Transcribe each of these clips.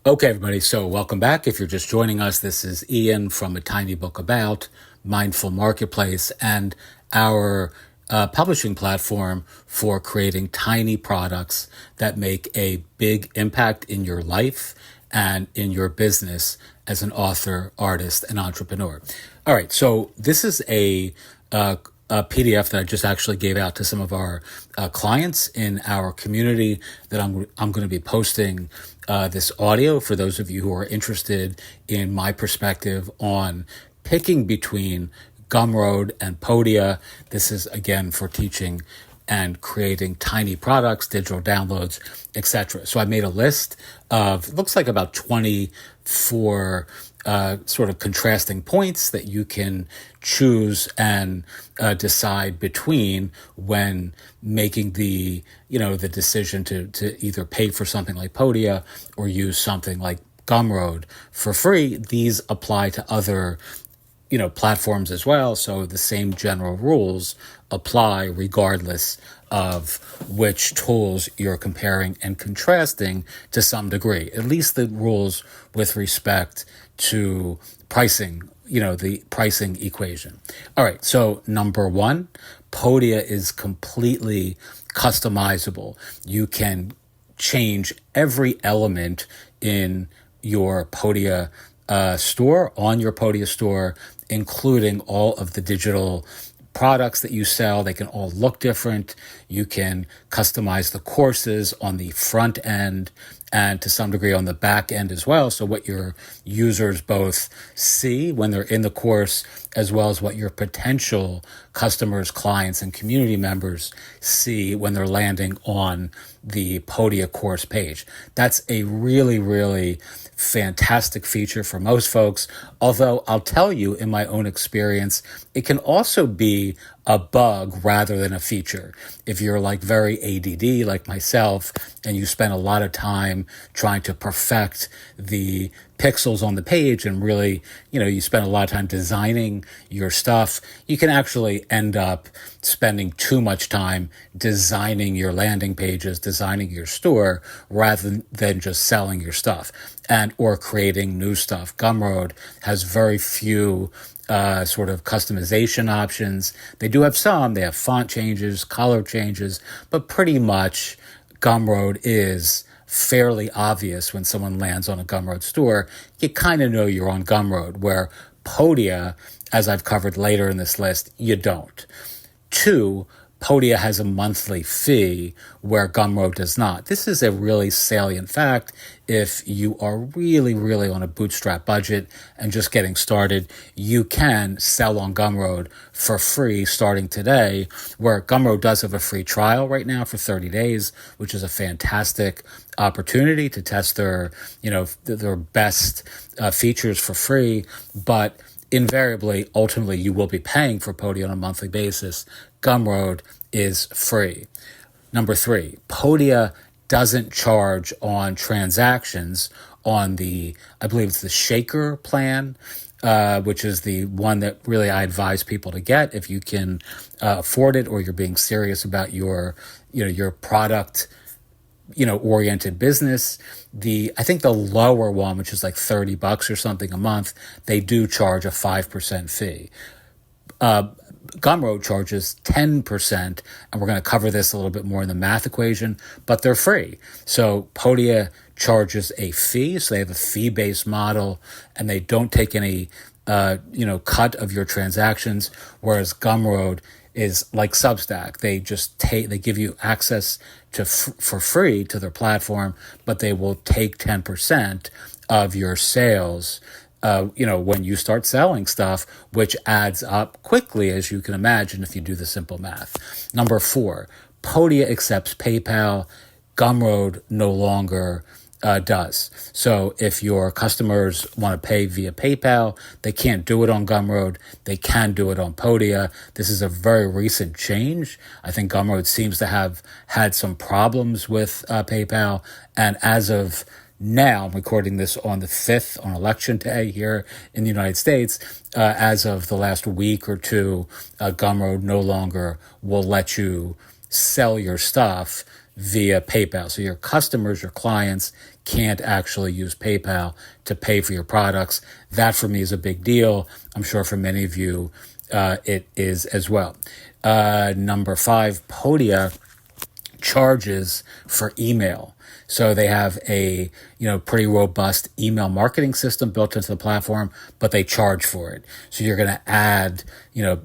Okay, everybody. So welcome back. If you're just joining us, this is Ian from A Tiny Book About Mindful Marketplace and our publishing platform for creating tiny products that make a big impact in your life and in your business as an author, artist, and entrepreneur. All right. So this is a PDF that I just actually gave out to some of our clients in our community that I'm going to be posting this audio for those of you who are interested in my perspective on picking between Gumroad and Podia. This is again for teaching and creating tiny products, digital downloads, etc. So I made a list of, it looks like about 24 sort of contrasting points that you can choose and decide between when making the decision to either pay for something like Podia or use something like Gumroad for free. These apply to other platforms as well. So the same general rules apply regardless of which tools you're comparing and contrasting to some degree, at least the rules with respect to pricing, the pricing equation. All right. So number one, Podia is completely customizable. You can change every element in your Podia store, on your Podia store, including all of the digital products that you sell. They can all look different. You can customize the courses on the front end and to some degree on the back end as well. So what your users both see when they're in the course, as well as what your potential customers, clients, and community members see when they're landing on the Podia course page. That's a really, really fantastic feature for most folks. Although I'll tell you, in my own experience, it can also be a bug rather than a feature. If you're like very ADD like myself and you spend a lot of time trying to perfect the pixels on the page and really, you spend a lot of time designing your stuff, you can actually end up spending too much time designing your landing pages, designing your store, rather than just selling your stuff and or creating new stuff. Gumroad has very few sort of customization options. They do have some. They have font changes, color changes, but pretty much Gumroad is fairly obvious when someone lands on a Gumroad store. You kind of know you're on Gumroad, where Podia, as I've covered later in this list, you don't. Two, Podia has a monthly fee where Gumroad does not. This is a really salient fact. If you are really, really on a bootstrap budget and just getting started, you can sell on Gumroad for free starting today, where Gumroad does have a free trial right now for 30 days, which is a fantastic opportunity to test their best features for free. But invariably, ultimately, you will be paying for Podia on a monthly basis. Gumroad is free. Number three, Podia doesn't charge on transactions on I believe it's the Shaker plan, which is the one that really I advise people to get if you can afford it or you're being serious about your product oriented business. I think the lower one, which is like $30 or something a month, they do charge a 5% fee. Gumroad charges 10%, and we're going to cover this a little bit more in the math equation, but they're free. So Podia charges a fee, so they have a fee-based model, and they don't take any cut of your transactions, whereas Gumroad is like Substack. They just they give you access to for free to their platform, but they will take 10% of your sales when you start selling stuff, which adds up quickly, as you can imagine, if you do the simple math. Number four, Podia accepts PayPal. Gumroad no longer does. So if your customers want to pay via PayPal, they can't do it on Gumroad. They can do it on Podia. This is a very recent change. I think Gumroad seems to have had some problems with PayPal. And as of now, I'm recording this on the 5th, on election day here in the United States. As of the last week or two, Gumroad no longer will let you sell your stuff via PayPal. So your customers, your clients can't actually use PayPal to pay for your products. That for me is a big deal. I'm sure for many of you, it is as well. Number 5, Podia charges for email. So they have a, pretty robust email marketing system built into the platform, but they charge for it. So you're going to add,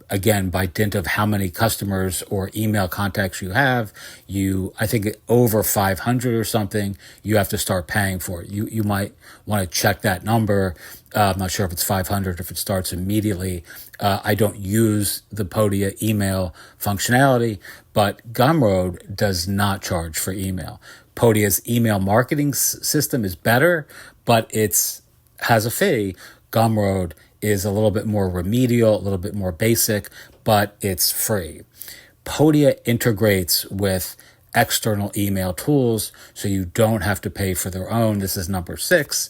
again, by dint of how many customers or email contacts you have, I think over 500 or something, you have to start paying for it. You might want to check that number. I'm not sure if it's 500, if it starts immediately. I don't use the Podia email functionality, but Gumroad does not charge for email. Podia's email marketing system is better, but has a fee. Gumroad is a little bit more remedial, a little bit more basic, but it's free. Podia integrates with external email tools, so you don't have to pay for their own. This is number 6.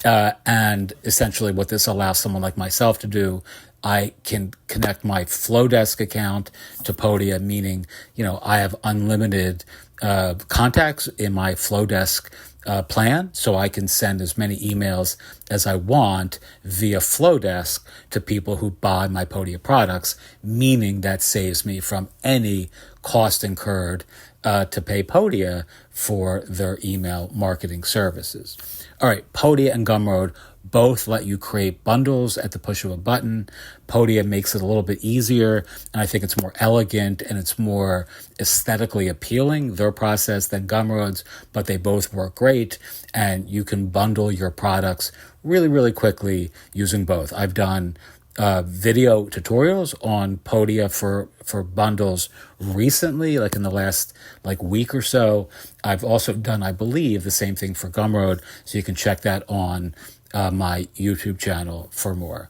And essentially what this allows someone like myself to do, I can connect my Flowdesk account to Podia, meaning, I have unlimited contacts in my Flowdesk plan, so I can send as many emails as I want via Flowdesk to people who buy my Podia products, meaning that saves me from any cost incurred to pay Podia for their email marketing services. All right, Podia and Gumroad both let you create bundles at the push of a button. Podia makes it a little bit easier, and I think it's more elegant and it's more aesthetically appealing, their process, than Gumroad's, but they both work great, and you can bundle your products really, really quickly using both. I've done video tutorials on Podia for bundles recently, like in the last week or so. I've also done, I believe, the same thing for Gumroad, so you can check that on my YouTube channel for more.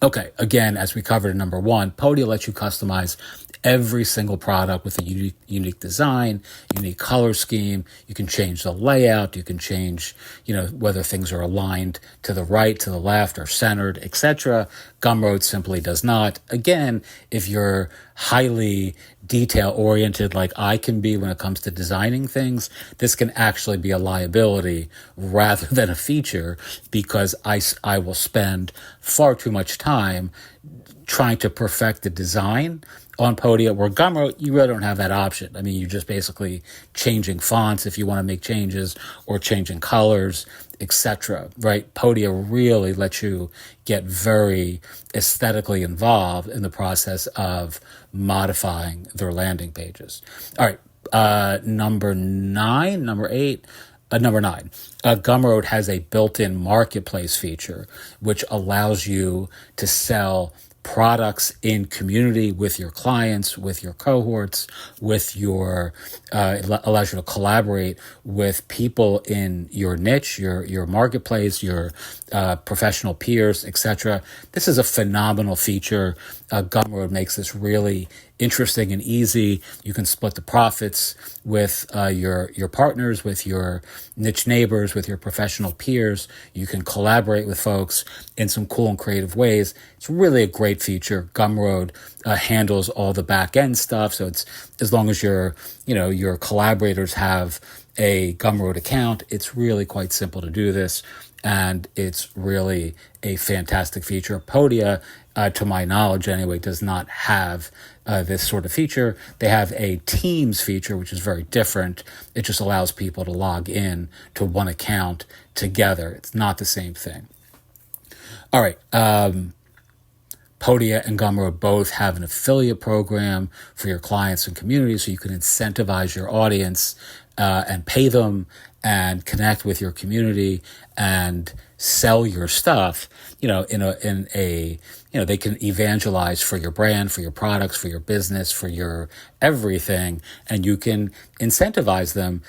Okay, again, as we covered in number 1, Podia lets you customize every single product with a unique design, unique color scheme. You can change the layout. You can change, whether things are aligned to the right, to the left, or centered, etc. Gumroad simply does not. Again, if you're highly detail-oriented like I can be when it comes to designing things, this can actually be a liability rather than a feature, because I will spend far too much time trying to perfect the design on Podia, where Gumroad, you really don't have that option. I mean, you're just basically changing fonts if you want to make changes, or changing colors, etc. Right? Podia really lets you get very aesthetically involved in the process of modifying their landing pages. All right, number 9. Gumroad has a built-in marketplace feature, which allows you to sell products in community with your clients, with your cohorts, it allows you to collaborate with people in your niche, your marketplace, your professional peers, etc. This is a phenomenal feature. Gumroad makes this really interesting and easy. You can split the profits with your partners, with your niche neighbors, with your professional peers. You can collaborate with folks in some cool and creative ways. It's really a great feature. Gumroad handles all the back end stuff, so it's, as long as your collaborators have a Gumroad account, it's really quite simple to do this, and it's really a fantastic feature. Podia, to my knowledge anyway, does not have this sort of feature. They have a Teams feature, which is very different. It just allows people to log in to one account together. It's not the same thing. All right. Podia and Gumroad both have an affiliate program for your clients and community, so you can incentivize your audience and pay them and connect with your community and sell your stuff, they can evangelize for your brand, for your products, for your business, for your everything, and you can incentivize them.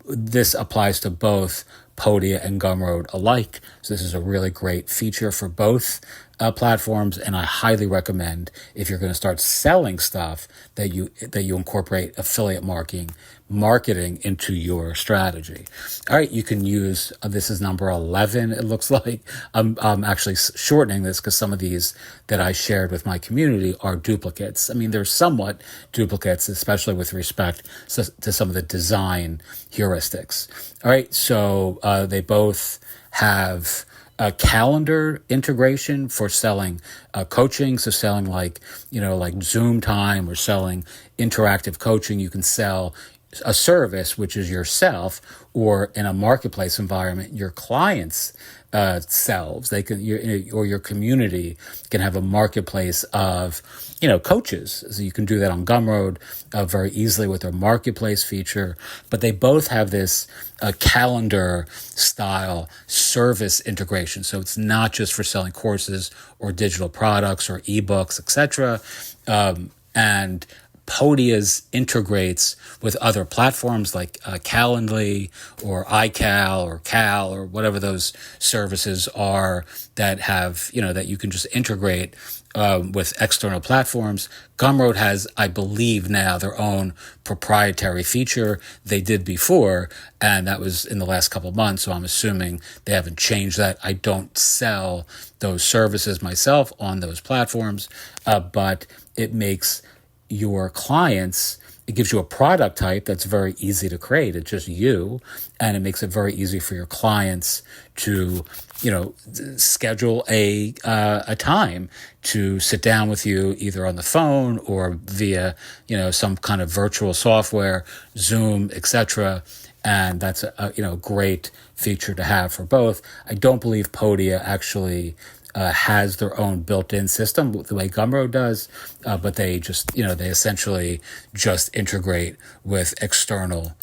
This applies to both Podia and Gumroad alike. So this is a really great feature for both platforms, and I highly recommend, if you're going to start selling stuff, that you incorporate affiliate marketing into your strategy. All right, you can use, this is number 11, it looks looks like, I'm actually shortening this because some of these that I shared with my community are duplicates. I mean, they're somewhat duplicates, especially with respect to some of the design heuristics. All right, so they both have a calendar integration for selling coaching. So selling like Zoom time or selling interactive coaching. You can sell a service, which is yourself, or in a marketplace environment, your clients selves. They can, or your community can have a marketplace of, coaches. So you can do that on Gumroad very easily with their marketplace feature. But they both have this calendar style service integration. So it's not just for selling courses or digital products or ebooks, etc. And Podia's integrates with other platforms like Calendly or iCal or Cal or whatever those services are that have, that you can just integrate with external platforms. Gumroad has, I believe now, their own proprietary feature. They did before, and that was in the last couple of months, so I'm assuming they haven't changed that. I don't sell those services myself on those platforms, but it makes your clients, it gives you a product type that's very easy to create. It's just you, and it makes it very easy for your clients to, schedule a time to sit down with you either on the phone or via, some kind of virtual software, Zoom, etc. And that's a great feature to have for both. I don't believe Podia actually has their own built-in system the way Gumroad does, but they just, they essentially just integrate with external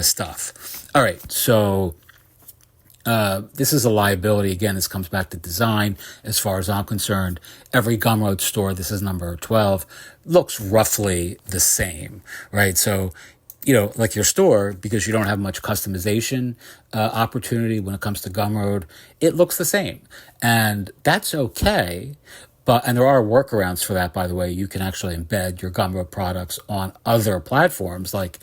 stuff. All right, so this is a liability. Again, this comes back to design. As far as I'm concerned, every Gumroad store, this is number 12, looks roughly the same, right? So, like your store, because you don't have much customization opportunity when it comes to Gumroad, it looks the same. And that's okay. And there are workarounds for that, by the way. You can actually embed your Gumroad products on other platforms like,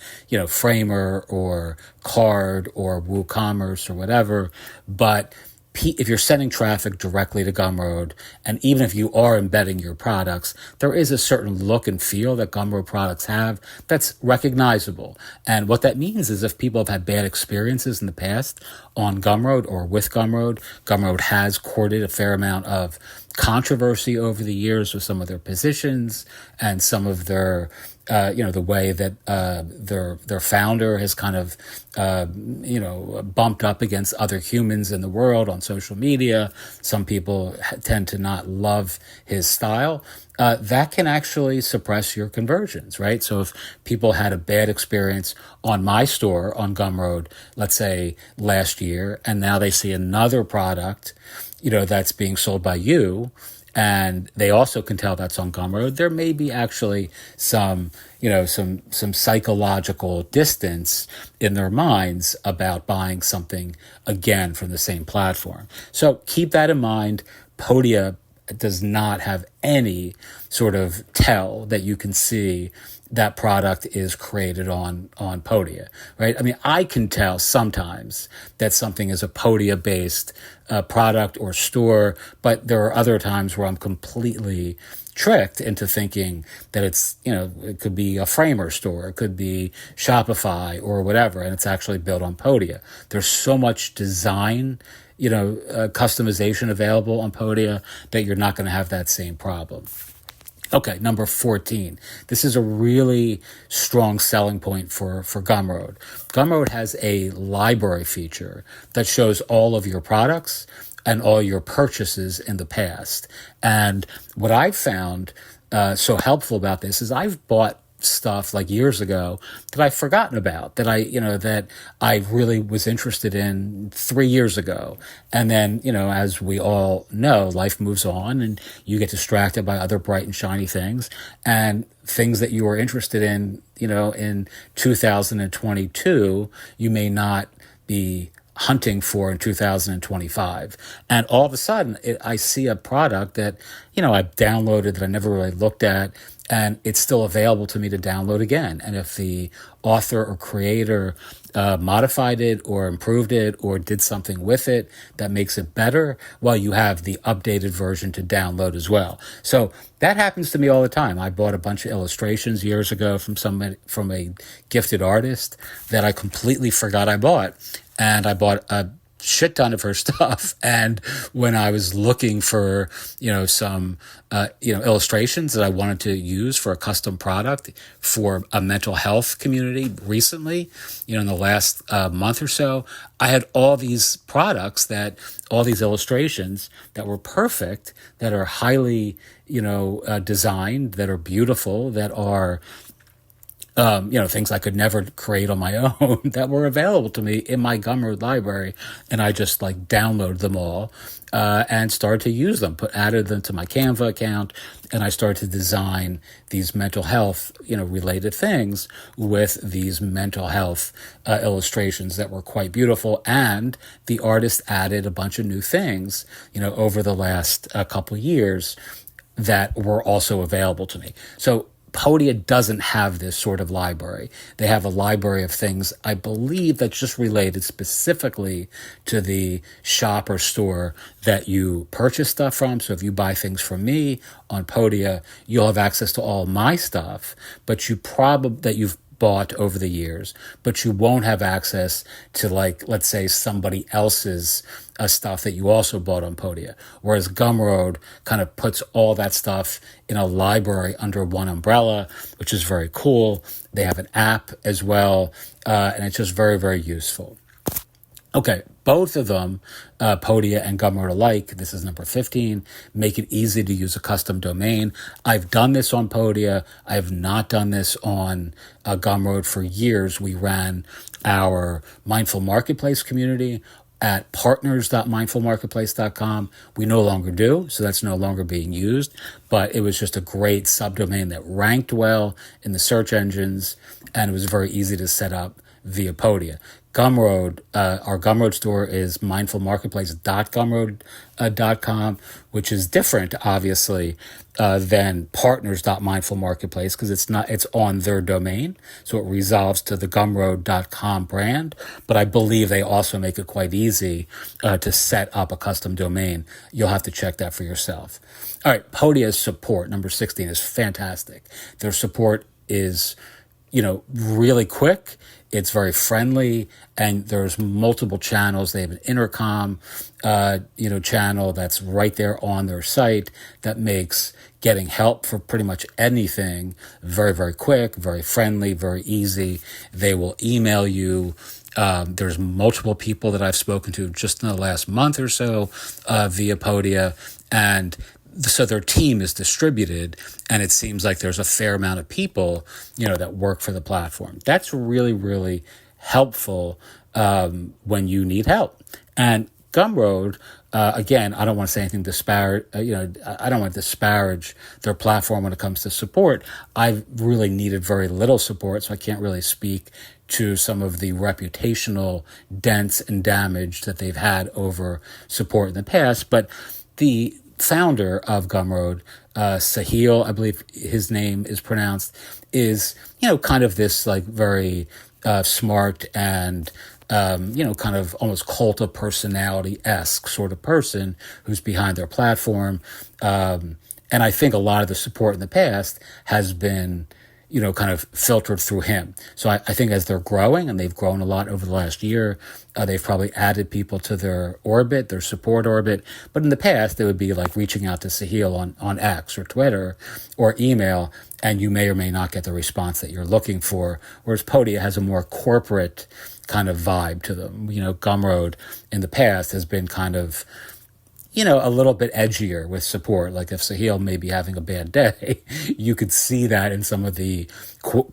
Framer or Card or WooCommerce or whatever. But if you're sending traffic directly to Gumroad, and even if you are embedding your products, there is a certain look and feel that Gumroad products have that's recognizable. And what that means is if people have had bad experiences in the past on Gumroad or with Gumroad, Gumroad has courted a fair amount of controversy over the years with some of their positions and some of their the way that their founder has kind of bumped up against other humans in the world on social media. Some people tend to not love his style. That can actually suppress your conversions, right? So if people had a bad experience on my store on Gumroad, let's say last year, and now they see another product, that's being sold by you, and they also can tell that's on Gumroad, there may be actually some psychological distance in their minds about buying something again from the same platform. So keep that in mind. Podia does not have any sort of tell that you can see that product is created on Podia, right? I mean, I can tell sometimes that something is a Podia-based product or store, but there are other times where I'm completely tricked into thinking that it's, it could be a Framer store, it could be Shopify or whatever, and it's actually built on Podia. There's so much design, customization available on Podia that you're not going to have that same problem. Okay, number 14. This is a really strong selling point for Gumroad. Gumroad has a library feature that shows all of your products and all your purchases in the past. And what I've found so helpful about this is I've bought stuff like years ago that I've forgotten about, that I really was interested in 3 years ago. And then, as we all know, life moves on and you get distracted by other bright and shiny things, and things that you were interested in, in 2022, you may not be hunting for in 2025. And all of a sudden, I see a product that, I've downloaded that I never really looked at, and it's still available to me to download again. And if the author or creator modified it or improved it or did something with it that makes it better, well, you have the updated version to download as well. So that happens to me all the time. I bought a bunch of illustrations years ago from a gifted artist that I completely forgot I bought. And I bought a shit ton of her stuff. And when I was looking for, some, illustrations that I wanted to use for a custom product for a mental health community recently, in the last month or so, I had all these all these illustrations that were perfect, that are highly, designed, that are beautiful, that are, things I could never create on my own that were available to me in my Gumroad library. And I just downloaded them all, and started to use them, added them to my Canva account. And I started to design these mental health, related things with these mental health illustrations that were quite beautiful. And the artist added a bunch of new things, over the last couple years that were also available to me. So Podia doesn't have this sort of library. They have a library of things, I believe, that's just related specifically to the shop or store that you purchase stuff from. So if you buy things from me on Podia, you'll have access to all my stuff, but that you've bought over the years, but you won't have access to, let's say, somebody else's stuff that you also bought on Podia. Whereas Gumroad kind of puts all that stuff in a library under one umbrella, which is very cool. They have an app as well, and it's just very, very useful. Okay, both of them, Podia and Gumroad alike, this is number 15, make it easy to use a custom domain. I've done this on Podia. I have not done this on Gumroad for years. We ran our Mindful Marketplace community at partners.mindfulmarketplace.com. We no longer do, so that's no longer being used, but it was just a great subdomain that ranked well in the search engines, and it was very easy to set up via Podia. Gumroad, our Gumroad store is mindfulmarketplace.gumroad.com, which is different, obviously, than partners.mindfulmarketplace, because it's on their domain. So it resolves to the gumroad.com brand. But I believe they also make it quite easy to set up a custom domain. You'll have to check that for yourself. All right, Podia's support, number 16, is fantastic. Their support is, really quick. It's very friendly, and there's multiple channels. They have an intercom, channel that's right there on their site that makes getting help for pretty much anything very, very quick, very friendly, very easy. They will email you. There's multiple people that I've spoken to just in the last month or so via Podia, and so their team is distributed, and it seems like there's a fair amount of people, that work for the platform. That's really, really helpful when you need help. And Gumroad, again, I don't want to say anything disparage. I don't want to disparage their platform when it comes to support. I've really needed very little support, so I can't really speak to some of the reputational dents and damage that they've had over support in the past. But the founder of Gumroad, Sahil, I believe his name is pronounced, is, kind of this very smart and, kind of almost cult of personality-esque sort of person who's behind their platform. And I think a lot of the support in the past has been, kind of filtered through him. So I think as they're growing, and they've grown a lot over the last year, they've probably added people to their orbit, their support orbit. But in the past, they would be reaching out to Sahil on X or Twitter or email, and you may or may not get the response that you're looking for. Whereas Podia has a more corporate kind of vibe to them. Gumroad in the past has been kind of, a little bit edgier with support. Like if Sahil may be having a bad day, you could see that in some of the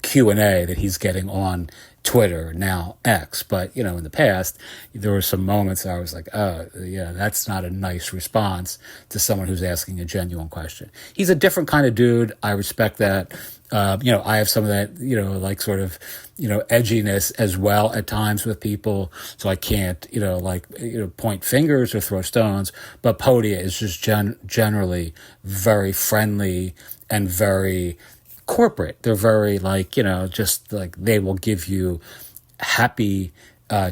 Q&A that he's getting on Twitter, now X. But, in the past, there were some moments I was like, oh, yeah, that's not a nice response to someone who's asking a genuine question. He's a different kind of dude. I respect that. I have some of that, like sort of, edginess as well at times with people. So I can't, point fingers or throw stones. But Podia is just generally very friendly and very corporate. They're very just like they will give you happy,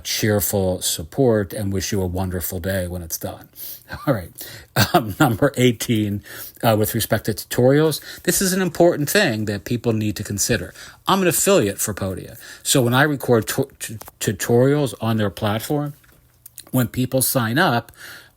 cheerful support and wish you a wonderful day when it's done. All right. Number 18, with respect to tutorials, this is an important thing that people need to consider. I'm an affiliate for Podia. So when I record tutorials on their platform, when people sign up,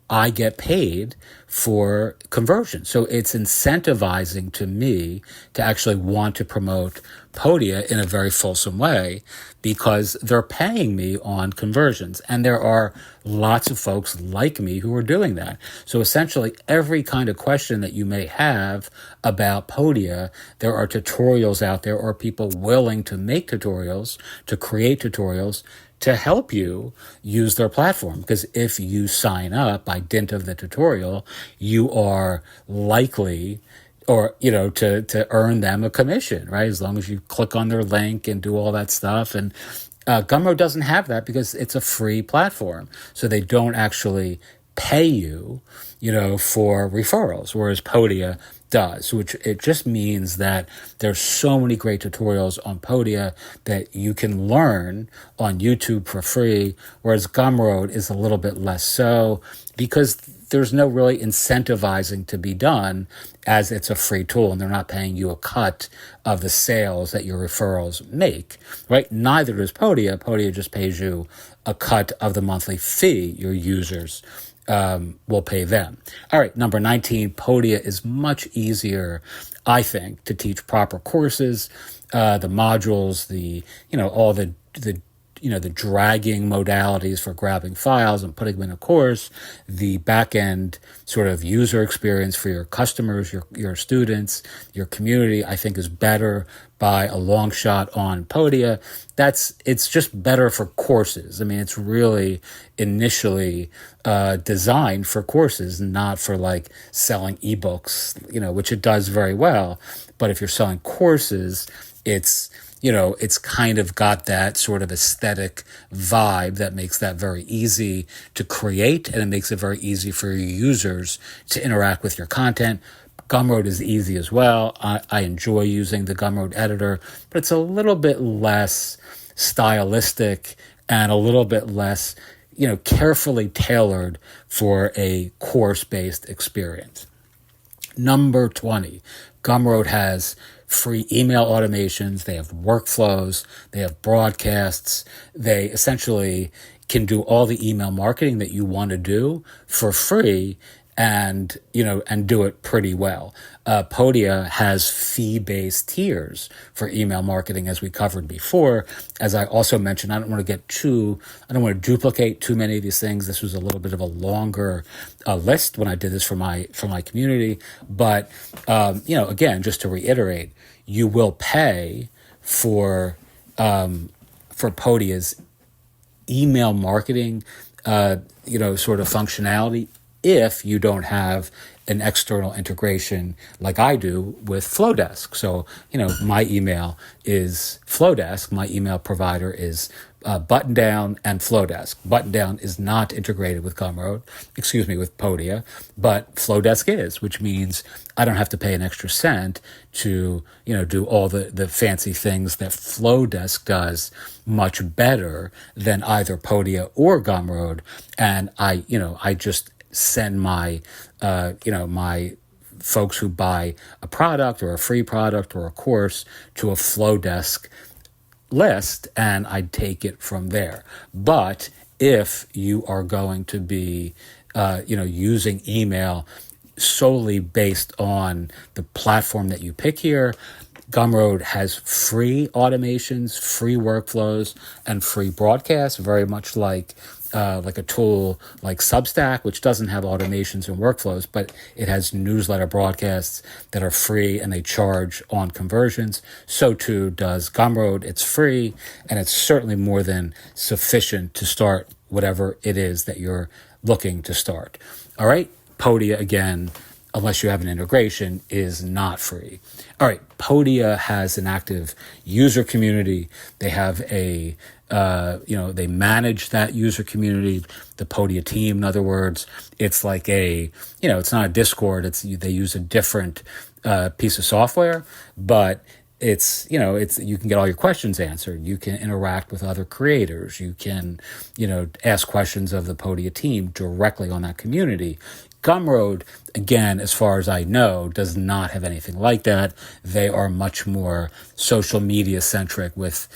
I get paid for conversion. So it's incentivizing to me to actually want to promote Podia in a very fulsome way because they're paying me on conversions. And there are lots of folks like me who are doing that. So essentially every kind of question that you may have about Podia, there are tutorials out there or people willing to make tutorials, to create tutorials to help you use their platform. Because if you sign up by dint of the tutorial, you are likely to earn them a commission, right? As long as you click on their link and do all that stuff. And Gumroad doesn't have that because it's a free platform. So they don't actually pay you, for referrals, whereas Podia does, which it just means that there's so many great tutorials on Podia that you can learn on YouTube for free, whereas Gumroad is a little bit less so because there's no really incentivizing to be done as it's a free tool and they're not paying you a cut of the sales that your referrals make, right? Neither does Podia. Podia just pays you a cut of the monthly fee your users will pay them. All right, number 19, Podia is much easier, I think, to teach proper courses, the modules, all the dragging modalities for grabbing files and putting them in a course, the back-end sort of user experience for your customers, your students, your community, I think is better by a long shot on Podia. It's just better for courses. I mean, it's really initially designed for courses, not for like selling ebooks, which it does very well. But if you're selling courses, it's kind of got that sort of aesthetic vibe that makes that very easy to create, and it makes it very easy for your users to interact with your content. Gumroad is easy as well. I enjoy using the Gumroad editor, but it's a little bit less stylistic and a little bit less, carefully tailored for a course-based experience. Number 20, Gumroad has free email automations, they have workflows, they have broadcasts, they essentially can do all the email marketing that you want to do for free and do it pretty well. Podia has fee-based tiers for email marketing, as we covered before. As I also mentioned, I don't want to duplicate too many of these things. This was a little bit of a longer list when I did this for my community. But, again, just to reiterate, you will pay for Podia's email marketing, sort of functionality if you don't have an external integration like I do with Flowdesk. So, my email is Flowdesk. My email provider is Button Down and Flowdesk. Button Down is not integrated with with Podia, but Flowdesk is, which means I don't have to pay an extra cent to, do all the fancy things that Flowdesk does much better than either Podia or Gumroad. And I just send my folks who buy a product or a free product or a course to a Flowdesk list, and I take it from there. But if you are going to be, using email solely based on the platform that you pick here, Gumroad has free automations, free workflows, and free broadcasts, very much like a tool like Substack, which doesn't have automations and workflows, but it has newsletter broadcasts that are free and they charge on conversions. So too does Gumroad. It's free, and it's certainly more than sufficient to start whatever it is that you're looking to start. All right, Podia again. unless you have an integration, is not free. All right, Podia has an active user community. They have they manage that user community, the Podia team, in other words. It's like it's not a Discord. They use a different piece of software, but it's you can get all your questions answered. You can interact with other creators. You can ask questions of the Podia team directly on that community. Gumroad, again, as far as I know, does not have anything like that. They are much more social media centric with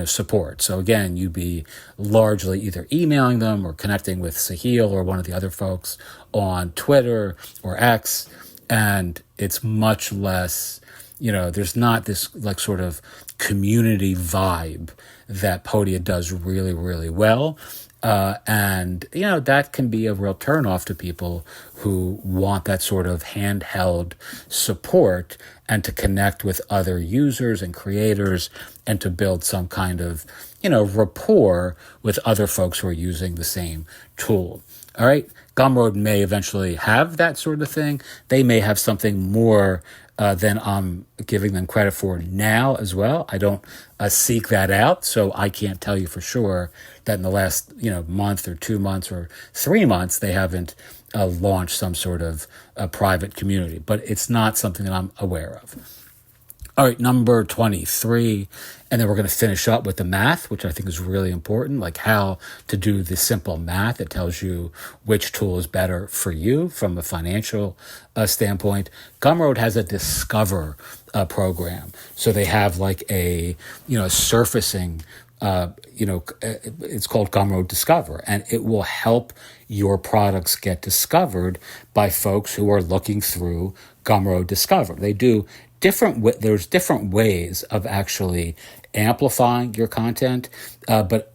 support. So again, you'd be largely either emailing them or connecting with Sahil or one of the other folks on Twitter or X, and it's much less. There's not this like sort of community vibe that Podia does really, really well. And that can be a real turnoff to people who want that sort of handheld support and to connect with other users and creators and to build some kind of, rapport with other folks who are using the same tool. All right. Gumroad may eventually have that sort of thing. They may have something more than I'm giving them credit for now as well. I don't seek that out, so I can't tell you for sure that in the last month or 2 months or 3 months they haven't launched some sort of private community. But it's not something that I'm aware of. All right, number 23, and then we're going to finish up with the math, which I think is really important, like how to do the simple math. It tells you which tool is better for you from a financial standpoint. Gumroad has a Discover program, so they have like a surfacing. It's called Gumroad Discover, and it will help your products get discovered by folks who are looking through Gumroad Discover. They do there's different ways of actually amplifying your content, but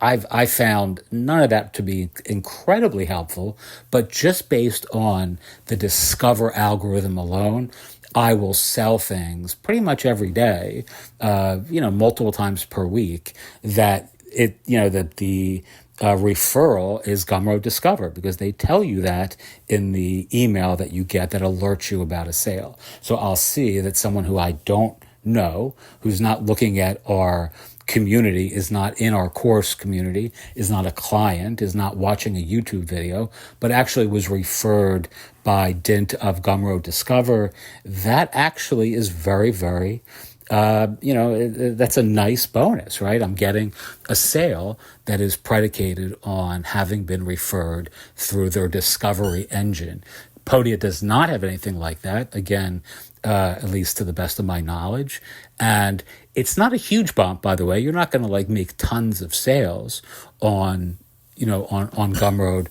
I found none of that to be incredibly helpful. But just based on the Discover algorithm alone, I will sell things pretty much every day, multiple times per week. That the referral is Gumroad Discover, because they tell you that in the email that you get that alerts you about a sale. So I'll see that someone who I don't know, who's not looking at our community, is not in our course community, is not a client, is not watching a YouTube video, but actually was referred by dint of Gumroad Discover. That actually is very, very that's a nice bonus, right? I'm getting a sale that is predicated on having been referred through their discovery engine. Podia does not have anything like that, again, at least to the best of my knowledge. And it's not a huge bump, by the way. You're not going to make tons of sales on Gumroad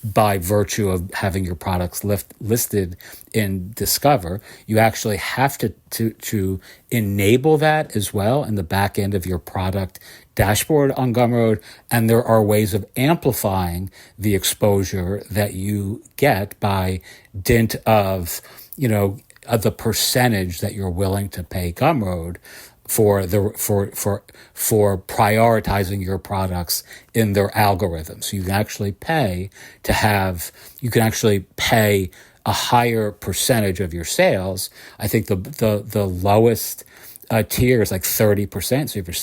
by virtue of having your products listed in Discover. You actually have to enable that as well in the back end of your product dashboard on Gumroad, and there are ways of amplifying the exposure that you get by dint of the percentage that you're willing to pay Gumroad for prioritizing your products in their algorithm. So you can actually pay a higher percentage of your sales. I think the lowest tier is like 30%. So if you're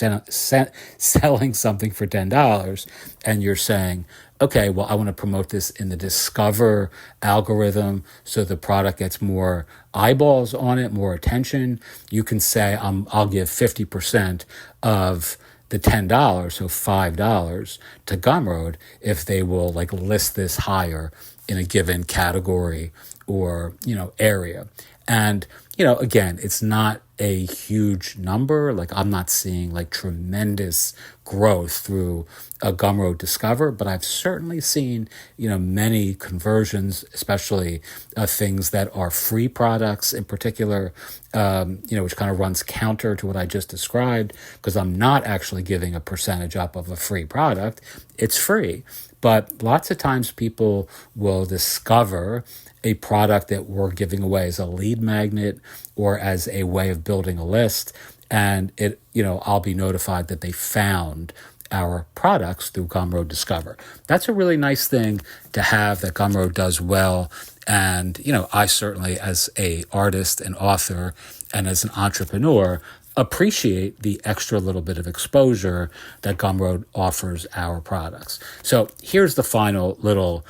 selling something for $10 and you're saying, okay, well, I want to promote this in the Discover algorithm so the product gets more eyeballs on it, more attention, you can say, I'll give 50% of the $10, so $5 to Gumroad if they will list this higher in a given category or, area. And, again, it's not a huge number. I'm not seeing tremendous growth through a Gumroad Discover, but I've certainly seen, many conversions, especially things that are free products in particular, which kind of runs counter to what I just described, because I'm not actually giving a percentage up of a free product. It's free. But lots of times people will discover a product that we're giving away as a lead magnet or as a way of building a list, and I'll be notified that they found our products through Gumroad Discover. That's a really nice thing to have that Gumroad does well. And, I certainly, as a artist and author and as an entrepreneur, appreciate the extra little bit of exposure that Gumroad offers our products. So here's the final little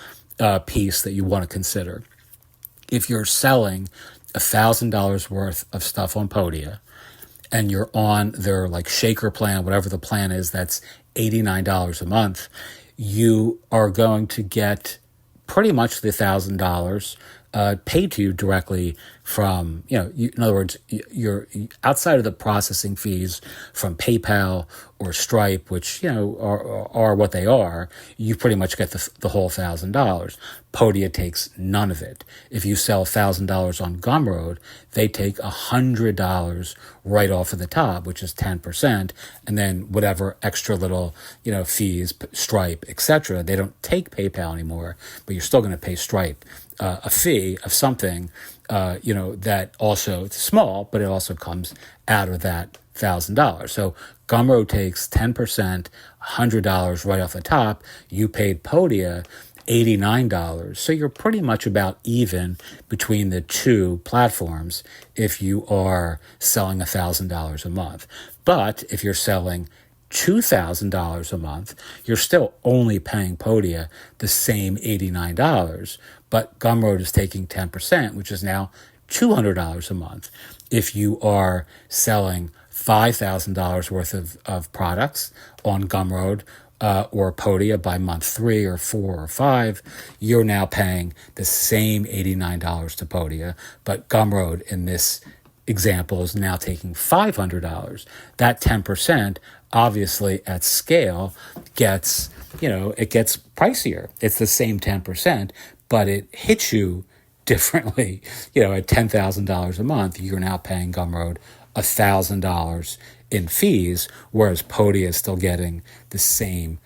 piece that you want to consider. If you're selling $1,000 worth of stuff on Podia and you're on their shaker plan, whatever the plan is, that's $89 a month, you are going to get pretty much the $1,000 paid to you directly from, in other words, you're outside of the processing fees from PayPal or Stripe, which, are what they are. You pretty much get the whole $1,000. Podia takes none of it. If you sell $1,000 on Gumroad, they take $100 right off of the top, which is 10%. And then whatever extra little, fees, Stripe, etc. They don't take PayPal anymore, but you're still going to pay Stripe a fee of something, that also, it's small, but it also comes out of that $1,000. So Gumroad takes 10%, $100 right off the top. You paid Podia $89. So you're pretty much about even between the two platforms if you are selling $1,000 a month. But if you're selling $2,000 a month, you're still only paying Podia the same $89, but Gumroad is taking 10%, which is now $200 a month. If you are selling $5,000 worth of products on Gumroad or Podia by month 3 or 4 or 5, you're now paying the same $89 to Podia, but Gumroad in this example is now taking $500. That 10%, obviously at scale, gets, it gets pricier. It's the same 10%, but it hits you differently. At $10,000 a month, you're now paying Gumroad $1,000 in fees, whereas Podia is still getting the same,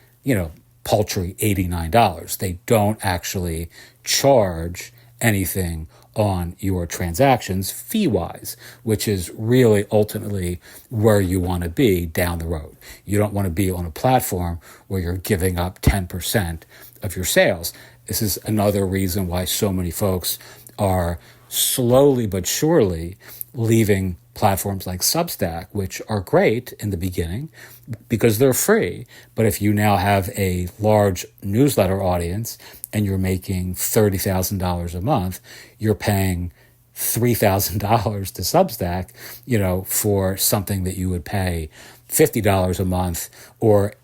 paltry $89. They don't actually charge anything on your transactions fee-wise, which is really ultimately where you want to be down the road. You don't want to be on a platform where you're giving up 10% of your sales. This is another reason why so many folks are slowly but surely leaving platforms like Substack, which are great in the beginning because they're free. But if you now have a large newsletter audience and you're making $30,000 a month, you're paying $3,000 to Substack, for something that you would pay $50 a month or,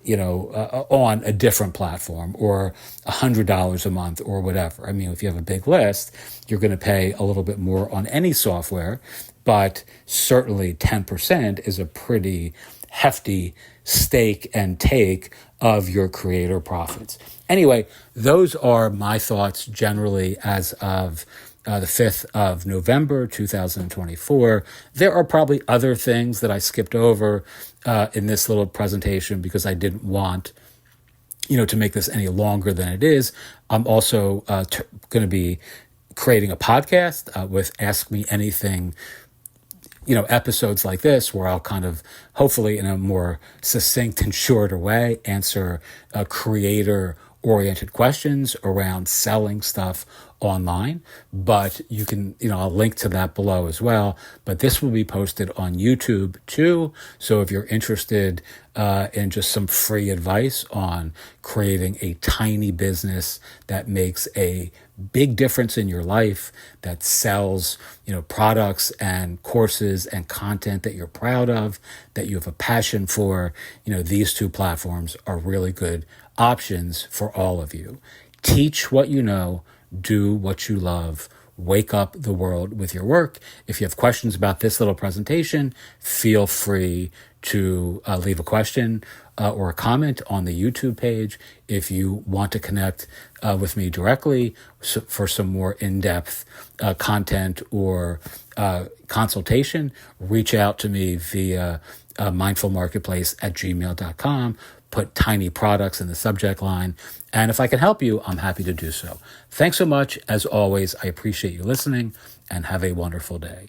on a different platform, or $100 a month or whatever. I mean, if you have a big list, you're going to pay a little bit more on any software, but certainly 10% is a pretty hefty stake and take of your creator profits. Anyway, those are my thoughts generally as of the 5th of November, 2024. There are probably other things that I skipped over in this little presentation because I didn't want, to make this any longer than it is. I'm also going to be creating a podcast with Ask Me Anything, episodes like this where I'll kind of, hopefully in a more succinct and shorter way, answer creator-oriented questions around selling stuff online. But you can, I'll link to that below as well. But this will be posted on YouTube too. So if you're interested in just some free advice on creating a tiny business that makes a big difference in your life, that sells, products and courses and content that you're proud of, that you have a passion for, these two platforms are really good options for all of you. Teach what you know, do what you love, wake up the world with your work. If you have questions about this little presentation, feel free to leave a question or a comment on the YouTube page. If you want to connect with me directly for some more in-depth content or consultation, reach out to me via mindfulmarketplace@gmail.com. Put tiny products in the subject line. And if I can help you, I'm happy to do so. Thanks so much. As always, I appreciate you listening and have a wonderful day.